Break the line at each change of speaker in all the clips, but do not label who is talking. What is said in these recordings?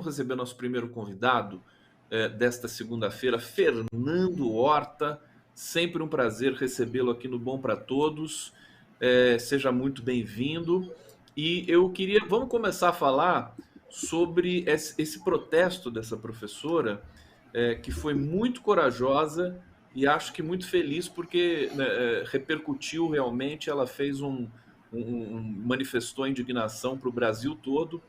vamos receber nosso primeiro convidado desta segunda-feira, Fernando Horta. Sempre um prazer recebê-lo aqui no Bom para Todos. Seja muito bem-vindo. E eu queria, vamos começar a falar sobre esse protesto dessa professora, que foi muito corajosa e acho que muito feliz porque né, repercutiu realmente. Ela fez manifestou a indignação para o Brasil todo.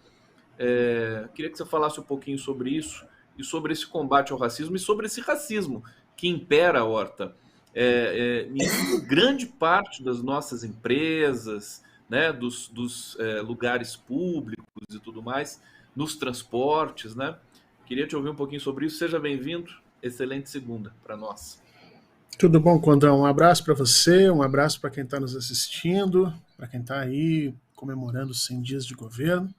Queria que você falasse um pouquinho sobre isso e sobre esse combate ao racismo e sobre esse racismo que impera, Horta, em grande parte das nossas empresas, né, dos lugares públicos e tudo mais, nos transportes, né? Queria te ouvir um pouquinho sobre isso. Seja bem-vindo. Excelente segunda para nós.
Tudo bom, Condão? Um abraço para você, um abraço para quem está nos assistindo, para quem está aí comemorando os 100 dias de governo.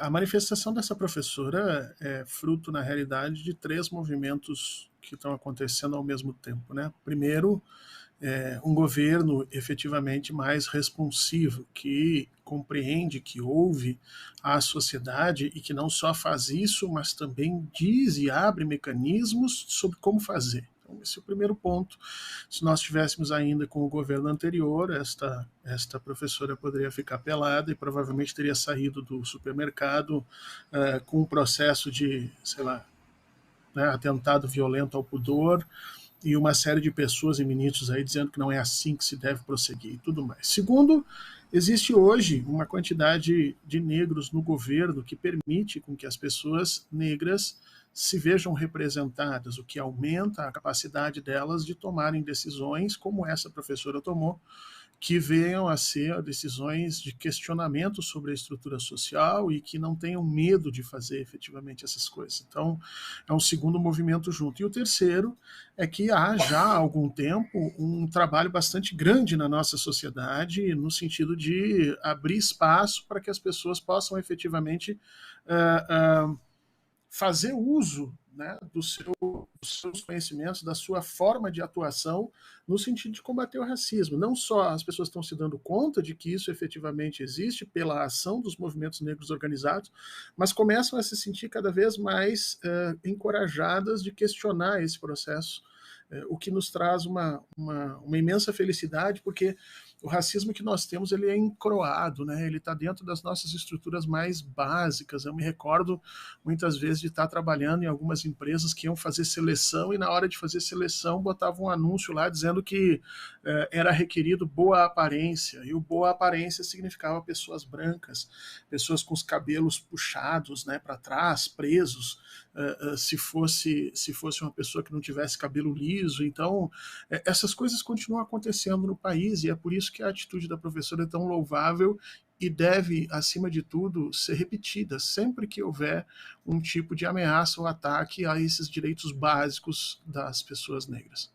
A manifestação dessa professora é fruto, na realidade, de 3 movimentos que estão acontecendo ao mesmo tempo, né? Primeiro, um governo efetivamente mais responsivo, que compreende, que ouve a sociedade e que não só faz isso, mas também diz e abre mecanismos sobre como fazer. Então, esse é o primeiro ponto. Se nós estivéssemos ainda com o governo anterior, esta professora poderia ficar pelada e provavelmente teria saído do supermercado com um processo de, sei lá, né, atentado violento ao pudor, e uma série de pessoas e ministros aí dizendo que não é assim que se deve prosseguir e tudo mais. Segundo, existe hoje uma quantidade de negros no governo que permite com que as pessoas negras se vejam representadas, o que aumenta a capacidade delas de tomarem decisões como essa professora tomou, que venham a ser decisões de questionamento sobre a estrutura social e que não tenham medo de fazer efetivamente essas coisas. Então, é um segundo movimento junto. E o terceiro é que há já há algum tempo um trabalho bastante grande na nossa sociedade no sentido de abrir espaço para que as pessoas possam efetivamente fazer uso, né, dos seus conhecimentos, da sua forma de atuação no sentido de combater o racismo. Não só as pessoas estão se dando conta de que isso efetivamente existe pela ação dos movimentos negros organizados, mas começam a se sentir cada vez mais encorajadas de questionar esse processo, o que nos traz uma imensa felicidade, porque o racismo que nós temos, ele é encroado, né? Ele está dentro das nossas estruturas mais básicas. Eu me recordo muitas vezes de estar trabalhando em algumas empresas que iam fazer seleção e na hora de fazer seleção botavam um anúncio lá dizendo que era requerido boa aparência, e o boa aparência significava pessoas brancas, pessoas com os cabelos puxados, né, para trás, presos, se fosse uma pessoa que não tivesse cabelo liso. Então, essas coisas continuam acontecendo no país, e é por isso que a atitude da professora é tão louvável e deve, acima de tudo, ser repetida sempre que houver um tipo de ameaça ou ataque a esses direitos básicos das pessoas negras.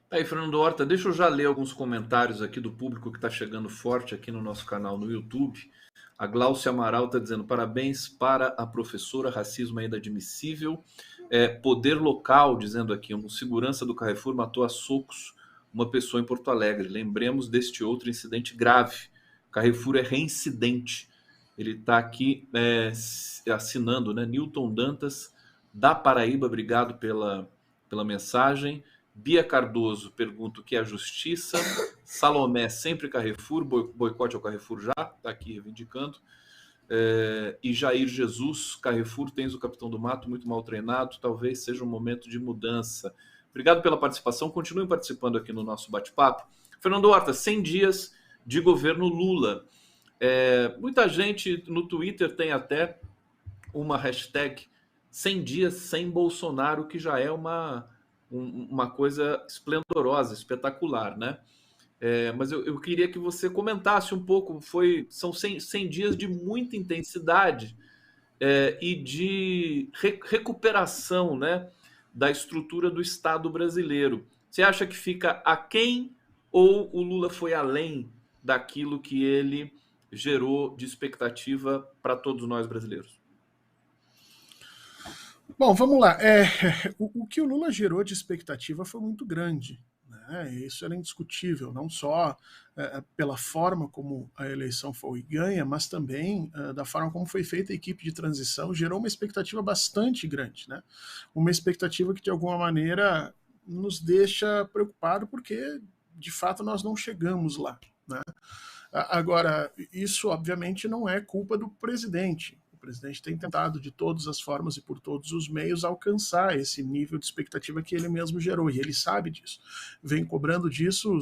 Aí, Fernando Horta, deixa eu já ler alguns comentários aqui do público que está chegando forte aqui no nosso canal no YouTube. A Glaucia Amaral está dizendo: parabéns para a professora, racismo ainda admissível. Poder Local dizendo aqui: um segurança do Carrefour matou a socos uma pessoa em Porto Alegre. Lembremos deste outro incidente grave. Carrefour é reincidente. Ele está aqui assinando, né? Newton Dantas, da Paraíba, obrigado pela mensagem. Bia Cardoso pergunta o que é a justiça. Salomé, sempre Carrefour, boicote ao Carrefour já, está aqui reivindicando. E Jair Jesus, Carrefour, tens o Capitão do Mato muito mal treinado, talvez seja um momento de mudança. Obrigado pela participação, continuem participando aqui no nosso bate-papo. Fernando Horta, 100 dias de governo Lula. Muita gente no Twitter tem até uma hashtag 100 dias sem Bolsonaro, que já é uma coisa esplendorosa, espetacular, né? Mas eu queria que você comentasse um pouco. São 100 dias de muita intensidade e de recuperação, né, da estrutura do Estado brasileiro. Você acha que fica aquém ou o Lula foi além daquilo que ele gerou de expectativa para todos nós brasileiros?
Bom, vamos lá. O que o Lula gerou de expectativa foi muito grande, né? né? Isso era indiscutível, não só pela forma como a eleição foi ganha, mas também da forma como foi feita a equipe de transição, gerou uma expectativa bastante grande, né? Uma expectativa que, de alguma maneira, nos deixa preocupados, porque, de fato, nós não chegamos lá, né? Agora, isso obviamente não é culpa do presidente. O presidente tem tentado de todas as formas e por todos os meios alcançar esse nível de expectativa que ele mesmo gerou, e ele sabe disso. Vem cobrando disso,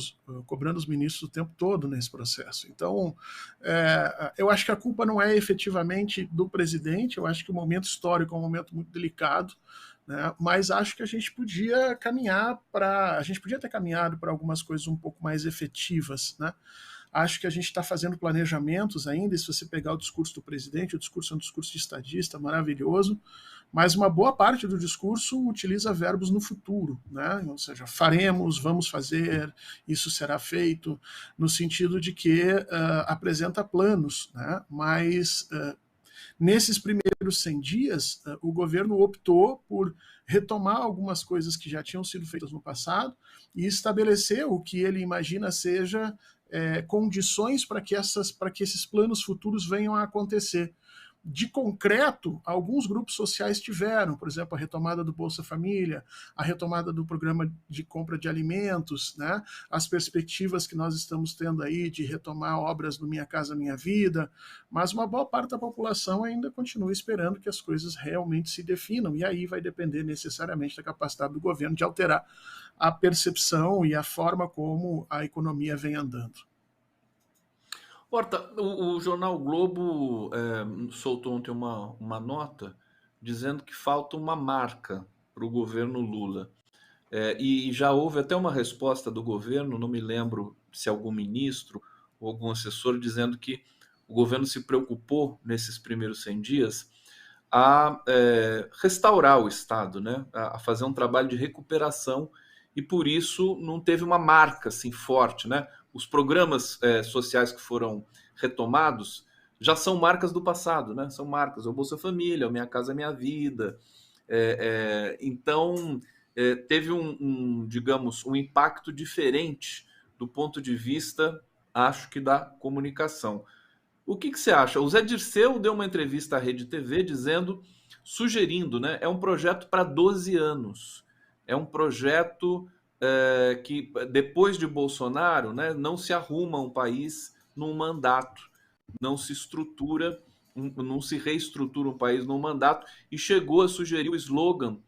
cobrando os ministros o tempo todo nesse processo. Então, eu acho que a culpa não é efetivamente do presidente, eu acho que o momento histórico é um momento muito delicado, né? Mas acho que a gente podia caminhar para. A gente podia ter caminhado para algumas coisas um pouco mais efetivas, né? Acho que a gente está fazendo planejamentos ainda, e se você pegar o discurso do presidente, o discurso é um discurso de estadista maravilhoso, mas uma boa parte do discurso utiliza verbos no futuro, né? Ou seja, faremos, vamos fazer, isso será feito, no sentido de que apresenta planos, né? Mas nesses primeiros 100 dias, o governo optou por retomar algumas coisas que já tinham sido feitas no passado e estabelecer o que ele imagina seja condições para que esses planos futuros venham a acontecer. De concreto, alguns grupos sociais tiveram, por exemplo, a retomada do Bolsa Família, a retomada do programa de compra de alimentos, né? As perspectivas que nós estamos tendo aí de retomar obras do Minha Casa Minha Vida, mas uma boa parte da população ainda continua esperando que as coisas realmente se definam, e aí vai depender necessariamente da capacidade do governo de alterar a percepção e a forma como a economia vem andando.
Horta, o jornal Globo soltou ontem uma nota dizendo que falta uma marca para o governo Lula. E já houve até uma resposta do governo, não me lembro se algum ministro ou algum assessor, dizendo que o governo se preocupou nesses primeiros 100 dias a restaurar o Estado, né? A fazer um trabalho de recuperação, e por isso não teve uma marca assim forte, né? Os programas sociais que foram retomados já são marcas do passado, né? São marcas, o Bolsa Família, o Minha Casa Minha Vida. Então, teve digamos, um impacto diferente do ponto de vista, acho que, da comunicação. O que você acha? O Zé Dirceu deu uma entrevista à Rede TV sugerindo, né? É um projeto para 12 anos. É um projeto que, depois de Bolsonaro, né, não se arruma um país num mandato, não se estrutura, não se reestrutura um país num mandato, e chegou a sugerir o slogan,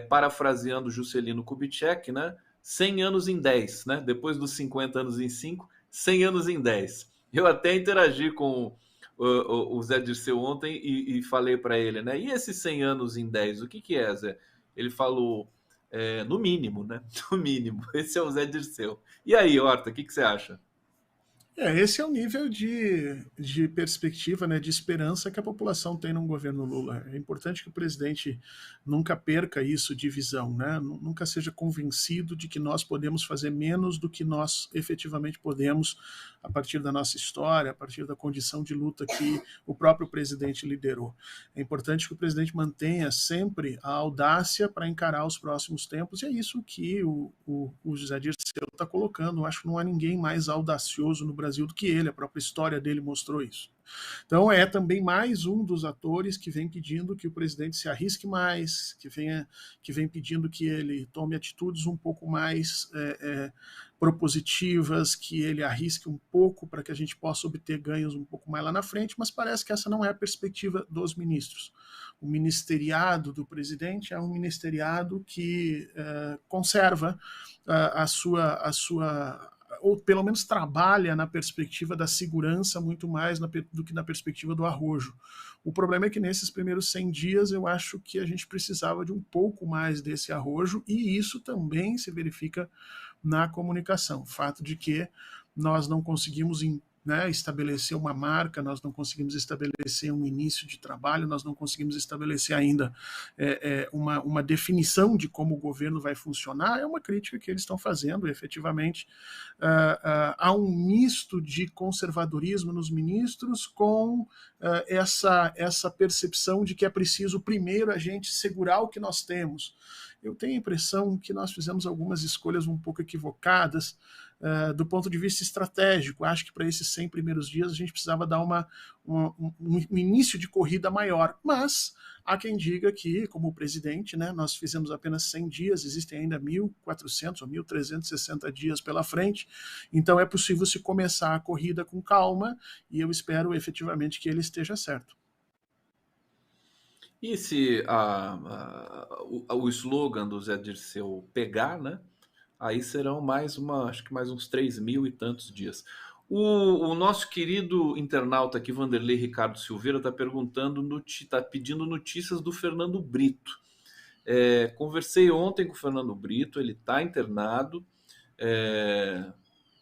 parafraseando Juscelino Kubitschek, né? 100 anos em 10, né? Depois dos 50 anos em 5, 100 anos em 10. Eu até interagi com o Zé Dirceu ontem e falei para ele, né? E esses 100 anos em 10, o que é, Zé? Ele falou, no mínimo, né? No mínimo. Esse é o Zé Dirceu. E aí, Horta, o que você acha?
Esse é o nível de perspectiva, né, de esperança que a população tem num governo Lula. É importante que o presidente nunca perca isso de visão, né? Nunca seja convencido de que nós podemos fazer menos do que nós efetivamente podemos a partir da nossa história, a partir da condição de luta que o próprio presidente liderou. É importante que o presidente mantenha sempre a audácia para encarar os próximos tempos, e é isso que o José Dirceu está colocando. Eu acho que não há ninguém mais audacioso no Brasil do que ele, a própria história dele mostrou isso. Então é também mais um dos atores que vem pedindo que o presidente se arrisque mais, que vem pedindo que ele tome atitudes um pouco mais propositivas, que ele arrisque um pouco para que a gente possa obter ganhos um pouco mais lá na frente, mas parece que essa não é a perspectiva dos ministros. O ministeriado do presidente é um ministeriado que conserva a sua ou pelo menos trabalha na perspectiva da segurança muito mais do que na perspectiva do arrojo. O problema é que nesses primeiros 100 dias eu acho que a gente precisava de um pouco mais desse arrojo, e isso também se verifica na comunicação. O fato de que nós não conseguimos né, estabelecer uma marca, nós não conseguimos estabelecer um início de trabalho, nós não conseguimos estabelecer ainda uma definição de como o governo vai funcionar. É uma crítica que eles estão fazendo, efetivamente. Há um misto de conservadorismo nos ministros com essa percepção de que é preciso primeiro a gente segurar o que nós temos. Eu tenho a impressão que nós fizemos algumas escolhas um pouco equivocadas do ponto de vista estratégico. Acho que para esses 100 primeiros dias a gente precisava dar um início de corrida maior, mas há quem diga que, como presidente, né, nós fizemos apenas 100 dias, existem ainda 1.400 ou 1.360 dias pela frente, então é possível se começar a corrida com calma, e eu espero efetivamente que ele esteja certo.
E se o slogan do Zé Dirceu pegar, né? Aí serão acho que mais uns 3.000 e tantos dias. O nosso querido internauta aqui, Vanderlei Ricardo Silveira, está perguntando, está pedindo notícias do Fernando Brito. Conversei ontem com o Fernando Brito, ele está internado,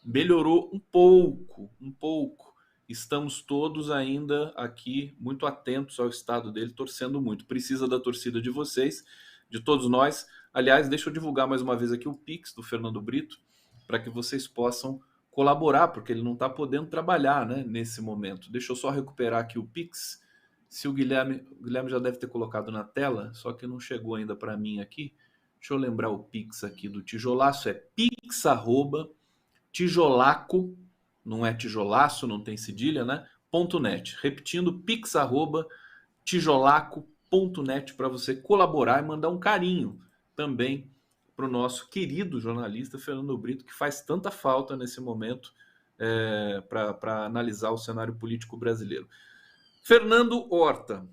melhorou um pouco. Estamos todos ainda aqui muito atentos ao estado dele, torcendo muito. Precisa da torcida de vocês, de todos nós. Aliás, deixa eu divulgar mais uma vez aqui o Pix do Fernando Brito, para que vocês possam colaborar, porque ele não está podendo trabalhar, né, nesse momento. Deixa eu só recuperar aqui o Pix. Se o Guilherme já deve ter colocado na tela, só que não chegou ainda para mim aqui. Deixa eu lembrar o Pix aqui do Tijolaço, é pix@tijolaco, não é tijolaço, não tem cedilha, né? .net. Repetindo, pix@tijolaco.net para você colaborar e mandar um carinho também para o nosso querido jornalista Fernando Brito, que faz tanta falta nesse momento para analisar o cenário político brasileiro. Fernando Horta,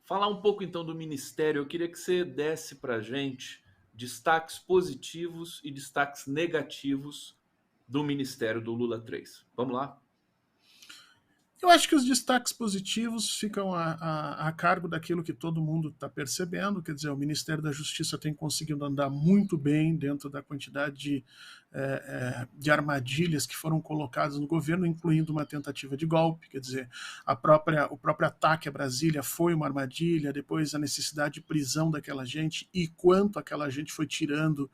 falar um pouco então do Ministério. Eu queria que você desse para a gente destaques positivos e destaques negativos do Ministério do Lula 3. Vamos lá?
Eu acho que os destaques positivos ficam a cargo daquilo que todo mundo está percebendo, quer dizer, o Ministério da Justiça tem conseguido andar muito bem dentro da quantidade de armadilhas que foram colocadas no governo, incluindo uma tentativa de golpe, quer dizer, o próprio ataque a Brasília foi uma armadilha, depois a necessidade de prisão daquela gente e quanto aquela gente foi tirando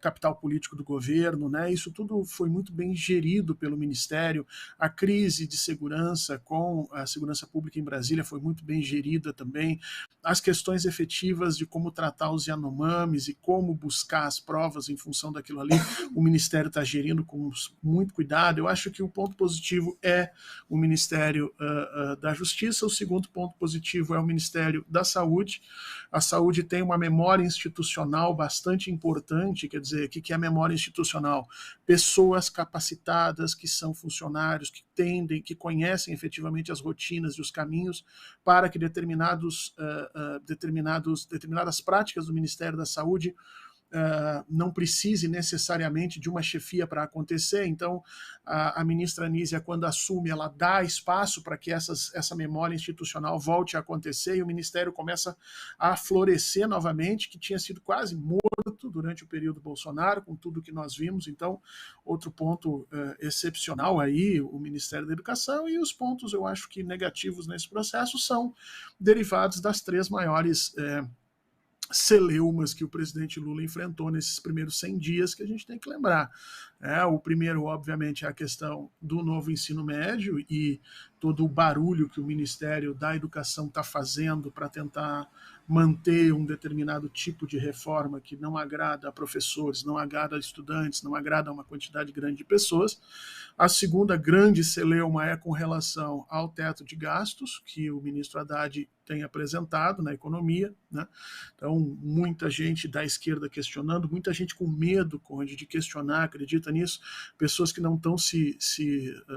capital político do governo, né? Isso tudo foi muito bem gerido pelo Ministério. A crise de segurança com a segurança pública em Brasília foi muito bem gerida também. As questões efetivas de como tratar os Yanomamis e como buscar as provas em função daquilo ali, o Ministério está gerindo com muito cuidado. Eu acho que o ponto positivo é o Ministério da Justiça. O segundo ponto positivo é o Ministério da Saúde. A saúde tem uma memória institucional bastante importante, quer dizer, o que é a memória institucional? Pessoas capacitadas que são funcionários, que conhecem efetivamente as rotinas e os caminhos para que determinadas práticas do Ministério da Saúde não precise necessariamente de uma chefia para acontecer. Então, a ministra Anísia, quando assume, ela dá espaço para que essa memória institucional volte a acontecer e o Ministério começa a florescer novamente, que tinha sido quase morto durante o período Bolsonaro, com tudo que nós vimos. Então, outro ponto excepcional aí, o Ministério da Educação. E os pontos, eu acho que negativos nesse processo são derivados das três maiores celeumas que o presidente Lula enfrentou nesses primeiros 100 dias, que a gente tem que lembrar. O primeiro, obviamente, é a questão do novo ensino médio e todo o barulho que o Ministério da Educação está fazendo para tentar manter um determinado tipo de reforma que não agrada a professores, não agrada a estudantes, não agrada a uma quantidade grande de pessoas. A segunda grande celeuma é com relação ao teto de gastos, que o ministro Haddad tem apresentado na economia, né? Então, muita gente da esquerda questionando, muita gente com medo, Conde, de questionar, acredita nisso, pessoas que não estão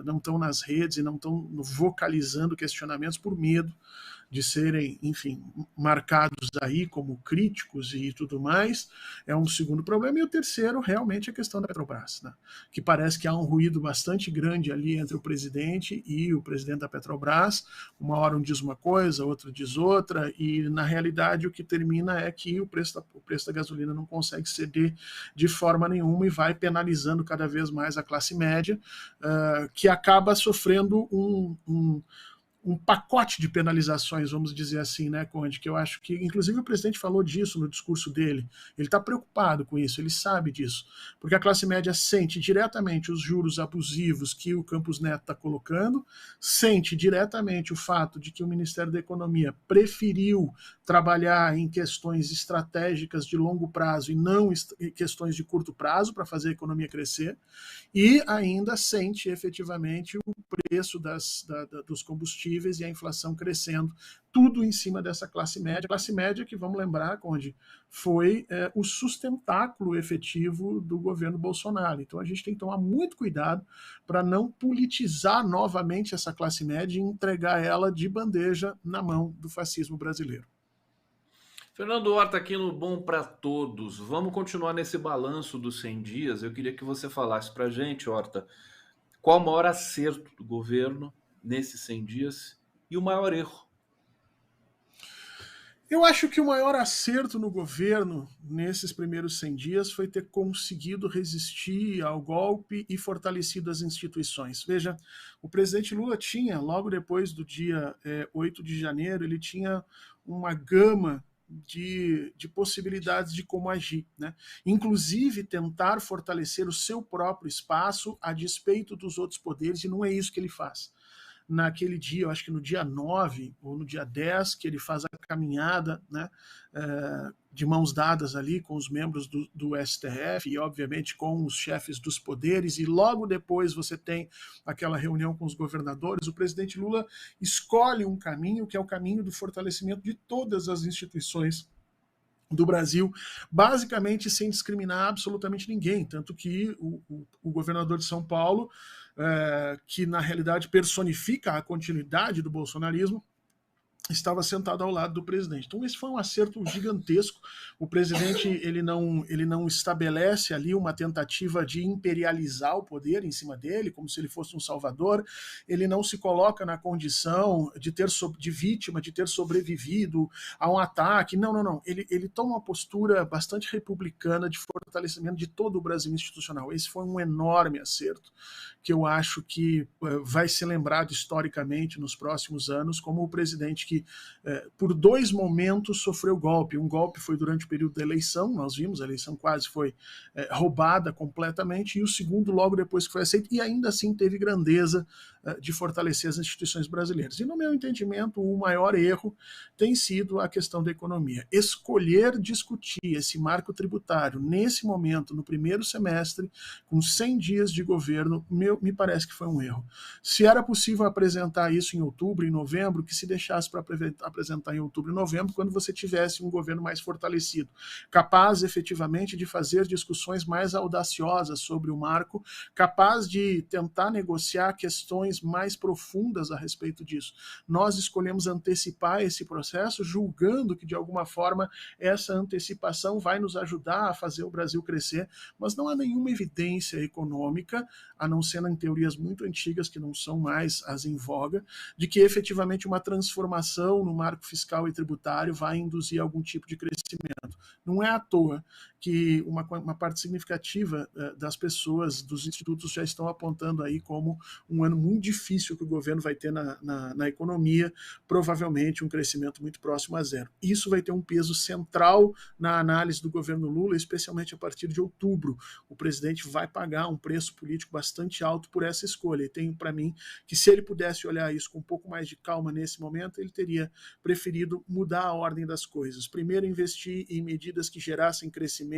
não estão nas redes e não estão vocalizando questionamentos por medo de serem, enfim, marcados aí como críticos e tudo mais, é um segundo problema. E o terceiro, realmente, é a questão da Petrobras, né? Que parece que há um ruído bastante grande ali entre o presidente e o presidente da Petrobras. Uma hora um diz uma coisa, outro diz outra, e na realidade o que termina é que o preço da gasolina não consegue ceder de forma nenhuma e vai penalizando cada vez mais a classe média, que acaba sofrendo um pacote de penalizações, vamos dizer assim, né, Conde, que eu acho que, inclusive o presidente falou disso no discurso dele, ele está preocupado com isso, ele sabe disso, porque a classe média sente diretamente os juros abusivos que o Campos Neto está colocando, sente diretamente o fato de que o Ministério da Economia preferiu trabalhar em questões estratégicas de longo prazo e não questões de curto prazo para fazer a economia crescer, e ainda sente efetivamente o preço dos combustíveis e a inflação crescendo, tudo em cima dessa classe média que, vamos lembrar, Conde, foi o sustentáculo efetivo do governo Bolsonaro. Então a gente tem que tomar muito cuidado para não politizar novamente essa classe média e entregar ela de bandeja na mão do fascismo brasileiro.
Fernando Horta aqui no Bom para Todos. Vamos continuar nesse balanço dos 100 dias. Eu queria que você falasse para a gente, Horta, qual o maior acerto do governo nesses 100 dias e o maior erro?
Eu acho que o maior acerto no governo nesses primeiros 100 dias foi ter conseguido resistir ao golpe e fortalecido as instituições. Veja, o presidente Lula tinha, logo depois do dia 8 de janeiro, ele tinha uma gama de possibilidades de como agir, né? Inclusive tentar fortalecer o seu próprio espaço a despeito dos outros poderes, e não é isso que ele faz. Naquele dia, eu acho que no dia 9 ou no dia 10, que ele faz a caminhada, né, de mãos dadas ali com os membros do STF e, obviamente, com os chefes dos poderes, e logo depois você tem aquela reunião com os governadores. O presidente Lula escolhe um caminho que é o caminho do fortalecimento de todas as instituições do Brasil, basicamente sem discriminar absolutamente ninguém, tanto que o governador de São Paulo, que na realidade personifica a continuidade do bolsonarismo, estava sentado ao lado do presidente. Então esse foi um acerto gigantesco. O presidente ele não estabelece ali uma tentativa de imperializar o poder em cima dele, como se ele fosse um salvador. Ele não se coloca na condição de vítima, de ter sobrevivido a um ataque. Não. Ele toma uma postura bastante republicana de fortalecimento de todo o Brasil institucional. Esse foi um enorme acerto, que eu acho que vai ser lembrado historicamente nos próximos anos como o presidente que por 2 momentos sofreu golpe. Um golpe foi durante o período da eleição, nós vimos, a eleição quase foi roubada completamente, e o segundo logo depois que foi aceito, e ainda assim teve grandeza de fortalecer as instituições brasileiras. E no meu entendimento, o maior erro tem sido a questão da economia. Escolher discutir esse marco tributário nesse momento, no primeiro semestre, com 100 dias de governo, me parece que foi um erro. Se era possível apresentar isso em outubro, em novembro, que se deixasse para apresentar em outubro e novembro, quando você tivesse um governo mais fortalecido, capaz efetivamente de fazer discussões mais audaciosas sobre o marco, capaz de tentar negociar questões mais profundas a respeito disso. Nós escolhemos antecipar esse processo, julgando que de alguma forma essa antecipação vai nos ajudar a fazer o Brasil crescer, mas não há nenhuma evidência econômica, a não ser em teorias muito antigas que não são mais as em voga, de que efetivamente uma transformação no marco fiscal e tributário vai induzir algum tipo de crescimento. Não é à toa que uma parte significativa das pessoas, dos institutos, já estão apontando aí como um ano muito difícil que o governo vai ter na economia, provavelmente um crescimento muito próximo a zero. Isso vai ter um peso central na análise do governo Lula, especialmente a partir de outubro. O presidente vai pagar um preço político bastante alto por essa escolha. E tenho para mim que, se ele pudesse olhar isso com um pouco mais de calma nesse momento, ele teria preferido mudar a ordem das coisas. Primeiro, investir em medidas que gerassem crescimento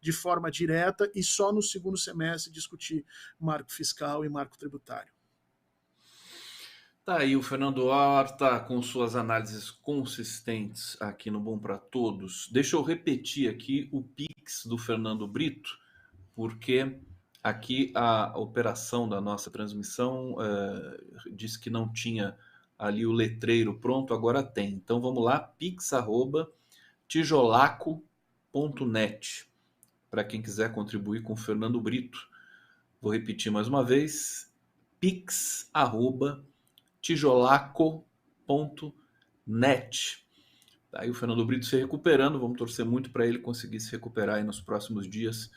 de forma direta, e só no segundo semestre discutir marco fiscal e marco tributário.
Tá aí o Fernando Horta com suas análises consistentes aqui no Bom para Todos. Deixa eu repetir aqui o Pix do Fernando Brito, porque aqui a operação da nossa transmissão disse que não tinha ali o letreiro pronto, agora tem. Então vamos lá, pix@tijolaco.net, para quem quiser contribuir com o Fernando Brito. Vou repetir mais uma vez, pix@tijolaco.net. Aí o Fernando Brito se recuperando, vamos torcer muito para ele conseguir se recuperar aí nos próximos dias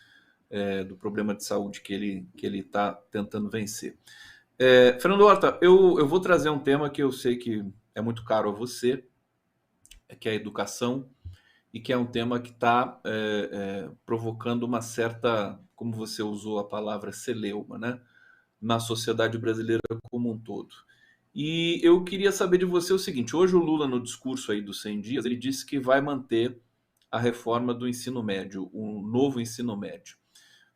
do problema de saúde que ele está tentando vencer. Fernando Horta, eu vou trazer um tema que eu sei que é muito caro a você, que é a educação, e que é um tema que está provocando uma certa, como você usou a palavra, celeuma, né, na sociedade brasileira como um todo. E eu queria saber de você o seguinte: hoje o Lula, no discurso aí dos 100 dias, ele disse que vai manter a reforma do ensino médio, um novo ensino médio.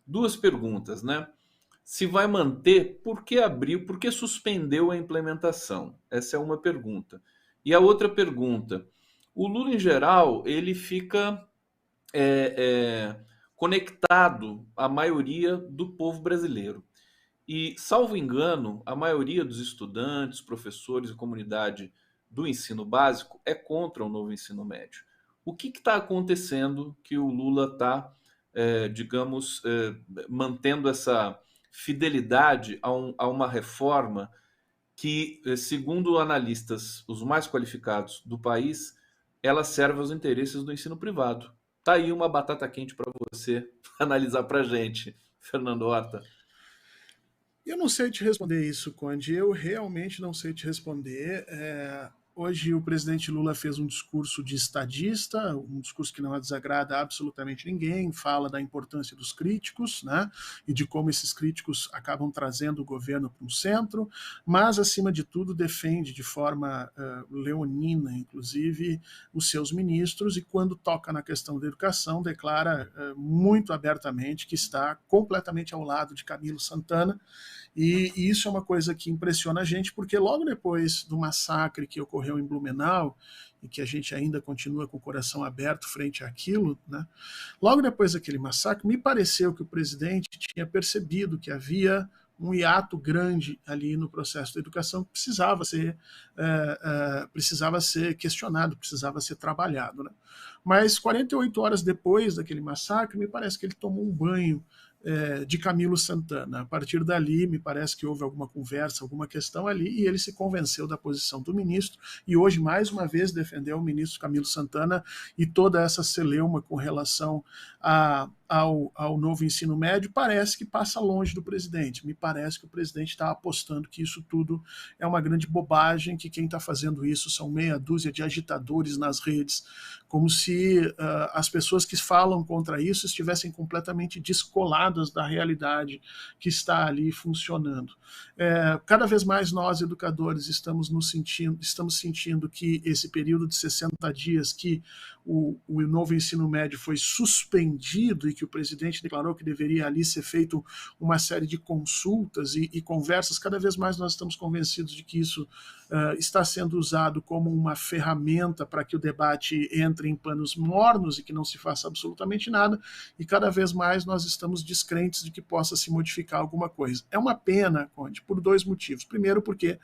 Duas perguntas, né? Se vai manter, por que abriu, por que suspendeu a implementação? Essa é uma pergunta. E a outra pergunta: o Lula, em geral, ele fica conectado à maioria do povo brasileiro. E, salvo engano, a maioria dos estudantes, professores e comunidade do ensino básico é contra o novo ensino médio. O que está acontecendo que o Lula está, digamos, mantendo essa fidelidade a uma reforma que, segundo analistas, os mais qualificados do país, ela serve aos interesses do ensino privado? Tá aí uma batata quente para você analisar para a gente, Fernando Horta.
Eu não sei te responder isso, Conde. Eu realmente não sei te responder. Hoje o presidente Lula fez um discurso de estadista, um discurso que não desagrada absolutamente ninguém, fala da importância dos críticos, né, e de como esses críticos acabam trazendo o governo para um centro, mas, acima de tudo, defende de forma leonina, inclusive, os seus ministros, e quando toca na questão da educação, declara muito abertamente que está completamente ao lado de Camilo Santana. E isso é uma coisa que impressiona a gente, porque logo depois do massacre que ocorreu em Blumenau, e que a gente ainda continua com o coração aberto frente àquilo, né? Logo depois daquele massacre, me pareceu que o presidente tinha percebido que havia um hiato grande ali no processo da educação que precisava ser questionado, precisava ser trabalhado, né? Mas 48 horas depois daquele massacre, me parece que ele tomou um banho de Camilo Santana. A partir dali, me parece que houve alguma conversa, alguma questão ali, e ele se convenceu da posição do ministro, e hoje, mais uma vez, defendeu o ministro Camilo Santana e toda essa celeuma com relação ao novo ensino médio. Parece que passa longe do presidente. Me parece que o presidente está apostando que isso tudo é uma grande bobagem, que quem está fazendo isso são meia dúzia de agitadores nas redes, como se as pessoas que falam contra isso estivessem completamente descoladas da realidade que está ali funcionando. Cada vez mais nós, educadores, estamos sentindo que esse período de 60 dias que o novo ensino médio foi suspendido e que o presidente declarou que deveria ali ser feito uma série de consultas e conversas, cada vez mais nós estamos convencidos de que isso está sendo usado como uma ferramenta para que o debate entre em panos mornos e que não se faça absolutamente nada, e cada vez mais nós estamos descrentes de que possa se modificar alguma coisa. É uma pena, Conde, por dois motivos. Primeiro, porque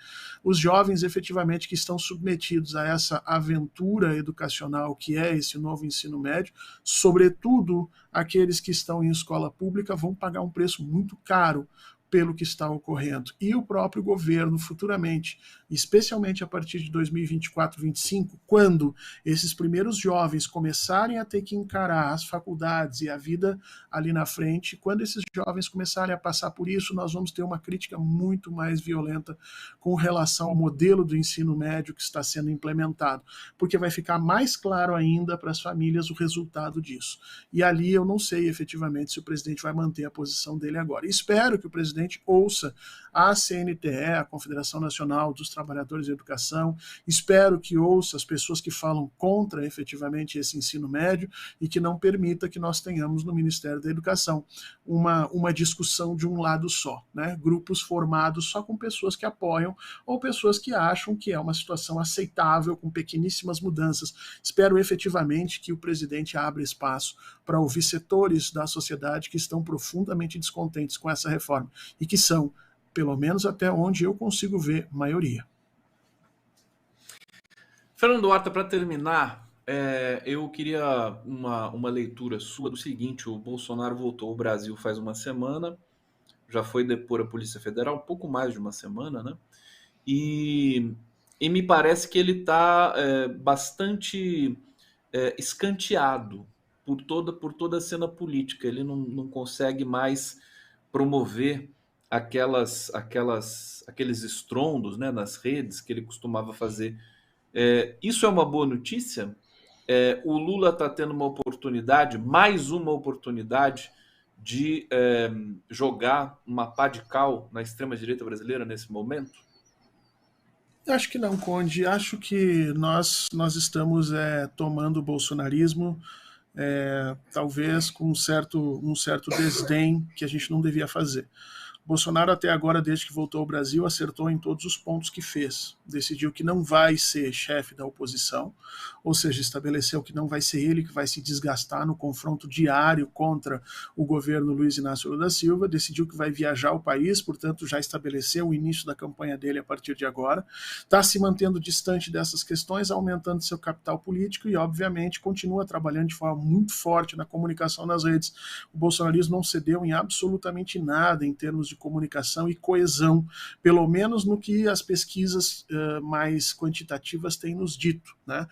os jovens efetivamente que estão submetidos a essa aventura educacional que é esse novo ensino médio, sobretudo aqueles que estão em escola pública, vão pagar um preço muito caro pelo que está ocorrendo. E o próprio governo, futuramente, especialmente a partir de 2024, 2025, quando esses primeiros jovens começarem a ter que encarar as faculdades e a vida ali na frente, quando esses jovens começarem a passar por isso, nós vamos ter uma crítica muito mais violenta com relação ao modelo do ensino médio que está sendo implementado, porque vai ficar mais claro ainda para as famílias o resultado disso. E ali eu não sei efetivamente se o presidente vai manter a posição dele agora. Espero que o presidente ouça a CNTE, a Confederação Nacional dos Trabalhadores de Educação, espero que ouça as pessoas que falam contra efetivamente esse ensino médio e que não permita que nós tenhamos no Ministério da Educação uma discussão de um lado só, né? Grupos formados só com pessoas que apoiam ou pessoas que acham que é uma situação aceitável com pequeníssimas mudanças. Espero efetivamente que o presidente abra espaço para ouvir setores da sociedade que estão profundamente descontentes com essa reforma e que são, pelo menos até onde eu consigo ver, maioria.
Fernando Horta, para terminar, eu queria uma leitura sua do seguinte: o Bolsonaro voltou ao Brasil faz uma semana, já foi depor a Polícia Federal, um pouco mais de uma semana, né? E, e me parece que ele está bastante escanteado por toda a cena política. Ele não consegue mais promover aqueles estrondos, né, nas redes que ele costumava fazer. Isso é uma boa notícia? O Lula está tendo uma oportunidade, mais uma oportunidade, de jogar uma pá de cal na extrema-direita brasileira nesse momento?
Acho que não, Conde. Acho que nós estamos tomando o bolsonarismo talvez com um certo desdém que a gente não devia fazer. Bolsonaro até agora, desde que voltou ao Brasil, acertou em todos os pontos que fez. Decidiu que não vai ser chefe da oposição, ou seja, estabeleceu que não vai ser ele que vai se desgastar no confronto diário contra o governo Luiz Inácio Lula da Silva, decidiu que vai viajar o país, portanto já estabeleceu o início da campanha dele a partir de agora, está se mantendo distante dessas questões, aumentando seu capital político e, obviamente, continua trabalhando de forma muito forte na comunicação nas redes. O bolsonarismo não cedeu em absolutamente nada em termos de comunicação e coesão, pelo menos no que as pesquisas mais quantitativas têm nos dito, né?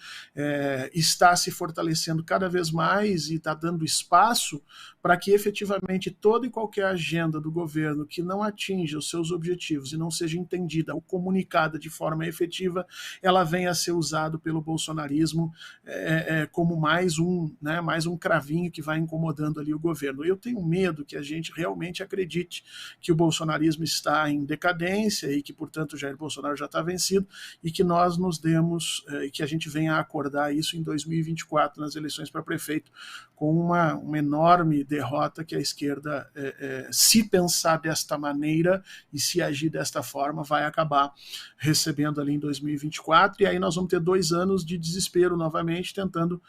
Está se fortalecendo cada vez mais e está dando espaço para que efetivamente toda e qualquer agenda do governo que não atinja os seus objetivos e não seja entendida ou comunicada de forma efetiva, ela venha a ser usado pelo bolsonarismo como mais um cravinho que vai incomodando ali o governo. Eu tenho medo que a gente realmente acredite que o bolsonarismo está em decadência e que, portanto, Jair Bolsonaro já está vencido e que nós nos demos, e que a gente venha a acordar isso em 2024 nas eleições para prefeito com uma enorme derrota que a esquerda, se pensar desta maneira e se agir desta forma, vai acabar recebendo ali em 2024 e aí nós vamos ter 2 anos de desespero novamente tentando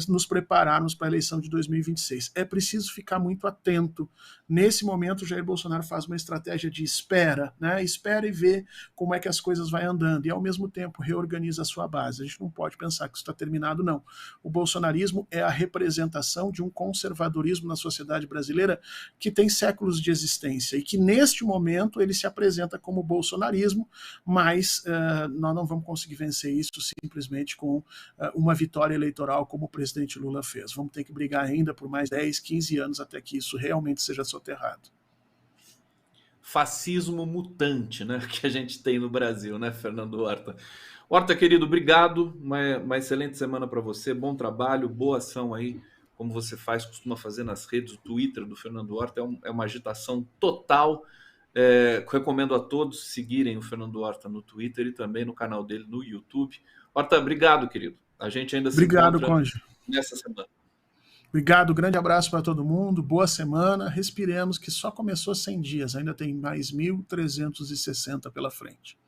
nos prepararmos para a eleição de 2026. É preciso ficar muito atento. Nesse momento, Jair Bolsonaro faz uma estratégia de espera, né? Espera e vê como é que as coisas vão andando e, ao mesmo tempo, reorganiza a sua base. A gente não pode pensar que isso está terminado, não. O bolsonarismo é a representação de um conservadorismo na sociedade brasileira que tem séculos de existência e que, neste momento, ele se apresenta como bolsonarismo, mas nós não vamos conseguir vencer isso simplesmente com uma vitória eleitoral como o presidente Lula fez. Vamos ter que brigar ainda por mais 10, 15 anos até que isso realmente seja soterrado.
Fascismo mutante, né, que a gente tem no Brasil, né, Fernando Horta? Horta, querido, obrigado. Uma excelente semana para você. Bom trabalho, boa ação aí, como você costuma fazer nas redes. O Twitter do Fernando Horta é uma agitação total. Recomendo a todos seguirem o Fernando Horta no Twitter e também no canal dele no YouTube. Horta, obrigado, querido. A gente ainda se encontra
Conde.
Nessa semana.
Obrigado, grande abraço para todo mundo, boa semana, respiremos que só começou 100 dias, ainda tem mais 1.360 pela frente.